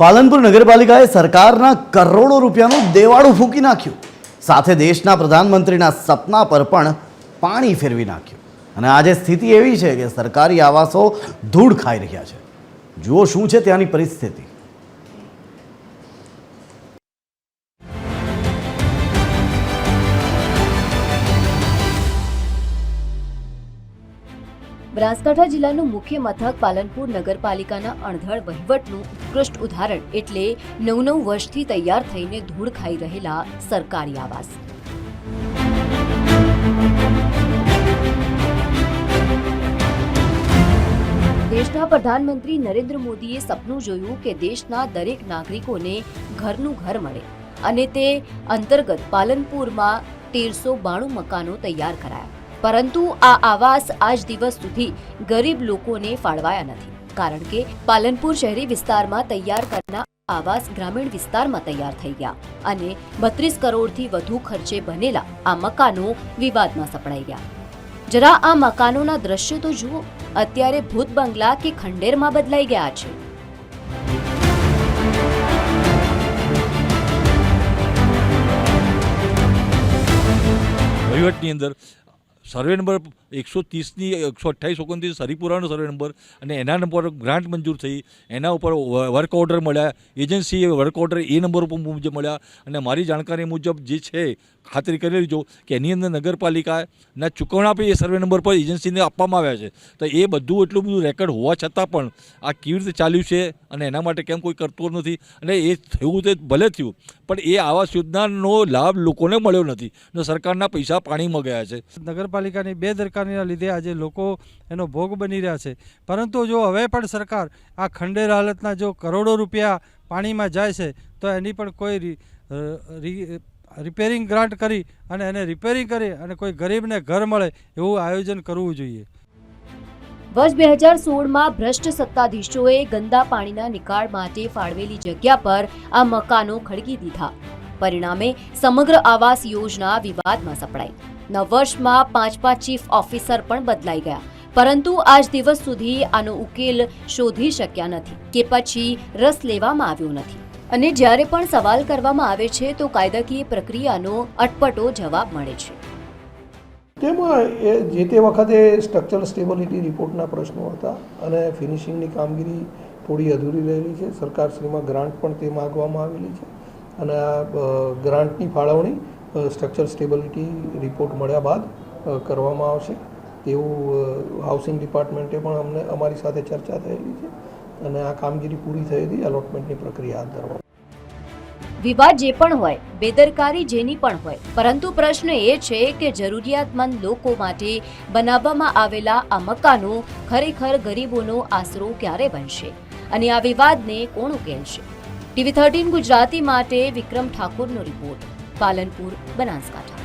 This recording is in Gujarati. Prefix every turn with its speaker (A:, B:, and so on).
A: પાલનપુર નગરપાલિકાએ સરકારના કરોડો રૂપિયાનું દેવાળું ફૂંકી નાખ્યું, સાથે દેશના પ્રધાનમંત્રીના સપના પર પણ પાણી ફેરવી નાખ્યું. અને આજે સ્થિતિ એવી છે કે સરકારી આવાસો ધૂળ ખાઈ રહ્યા છે. જુઓ શું છે ત્યાંની પરિસ્થિતિ.
B: બનાસકાંઠા જિલ્લાનું મુખ્ય મથક પાલનપુર નગરપાલિકાના અણધડ વહીવટનું ઉત્કૃષ્ટ ઉદાહરણ એટલે 9 વર્ષથી તૈયાર થઈને ધૂળ ખાઈ રહેલા સરકારી આવાસ. દેશના પ્રધાનમંત્રી નરેન્દ્ર મોદીએ સપનું જોયું કે દેશના દરેક નાગરિકોને ઘરનું ઘર મળે અને તે અંતર્ગત પાલનપુરમાં 1392 મકાનો તૈયાર કરાયા. પરંતુ આ આવાસ આજ દિવસ સુધી ગરીબ લોકોને ફાળવાયા નથી, કારણ કે પાલનપુર શહેરી વિસ્તારમાં તૈયાર કરનાર આવાસ ગ્રામીણ વિસ્તારમાં તૈયાર થઈ ગયા અને 32 કરોડથી વધુ ખર્ચે બનેલા આ મકાનો વિવાદમાં સપડાઈ ગયા. જરા આ મકાનોના દ્રશ્યો તો જુઓ. અત્યારે ભૂત બંગલા કે ખંડેરમાં બદલાઈ ગયા છે.
C: વહીવટની અંદર સર્વે નંબર 130ની 128 29 હરિપુરાનો સર્વે નંબર અને એના નંબર ગ્રાન્ટ મંજૂર થઈ, એના ઉપર વર્ક ઓર્ડર મળ્યા, એજન્સીએ વર્ક ઓર્ડર એ નંબર ઉપર મુજબ મળ્યા અને મારી જાણકારી મુજબ જે છે ખાતરી કરી લેજો કે એની અંદર નગરપાલિકાના ચૂકવણા પણ એ સર્વે નંબર પર એજન્સીને આપવામાં આવ્યા છે. તો એ બધું એટલું બધું રેકર્ડ હોવા છતાં પણ આ કેવી રીતે ચાલ્યું છે અને એના માટે કેમ કોઈ કરતો નથી, અને એ થયું તે ભલે થયું પણ એ આવાસ યોજનાનો લાભ લોકોને મળ્યો નથી અને સરકારના પૈસા પાણીમાં ગયા છે.
D: નગરપાલિકાની બેદરકારીના લીધે આજે લોકો એનો ભોગ બની રહ્યા છે. પરંતુ જો હવે પણ સરકાર આ ખંડેર હાલતના જો કરોડો રૂપિયા પાણીમાં જાય છે તો એની પણ કોઈ રિપેરિંગ ગ્રાન્ટ કરી અને એને રિપેરિંગ કરી અને કોઈ ગરીબને ઘર મળે એવું આયોજન કરવું જોઈએ.
B: વર્ષ 2016માં ભ્રષ્ટ સત્તાધીશોએ ગંદા પાણીના નિકાલ માટે ફાળવેલી જગ્યા પર આ મકાનો ખડકી દીધા. પરિણામે સમગ્ર આવાસ યોજના વિવાદમાં સપડાઈ. 9 વર્ષમાં 5 ચીફ ઓફિસર પણ બદલાઈ ગયા, પરંતુ આજ દિવસ સુધી આનો ઉકેલ શોધી શક્યા નથી કે પછી રસ લેવામાં આવ્યો નથી. અને જ્યારે પણ સવાલ કરવામાં આવે છે તો કાયદાકીય પ્રક્રિયાનો અટપટો જવાબ મળે છે.
E: તેમાં એ જે તે વખતે સ્ટ્રક્ચરલ સ્ટેબિલિટી રિપોર્ટના પ્રશ્નો હતા અને ફિનિશિંગની કામગીરી થોડી અધૂરી રહેલી છે. સરકારશ્રીમાં ગ્રાન્ટ પણ તે માગવામાં આવેલી છે અને આ ગ્રાન્ટની ફાળવણી સ્ટ્રક્ચર સ્ટેબિલિટી રિપોર્ટ મળ્યા બાદ કરવામાં આવશે તેવું હાઉસિંગ ડિપાર્ટમેન્ટે પણ અમારી સાથે ચર્ચા થયેલી છે અને આ કામગીરી પૂરી થયેલી એલોટમેન્ટની પ્રક્રિયા હાથ ધરવામાં.
B: વિવાદ જે પણ હોય, બેદરકારી જેની પણ હોય, પરંતુ પ્રશ્ન એ છે કે જરૂરિયાતમંદ લોકો માટે બનાવવામાં આવેલા આ મકાનો ખરેખર ગરીબોનો આશરો ક્યારે બનશે અને આ વિવાદને કોણ ઉકેલશે? TV 13 ગુજરાતી માટે વિક્રમ ઠાકુરનો રિપોર્ટ, પાલનપુર, બનાસકાંઠા.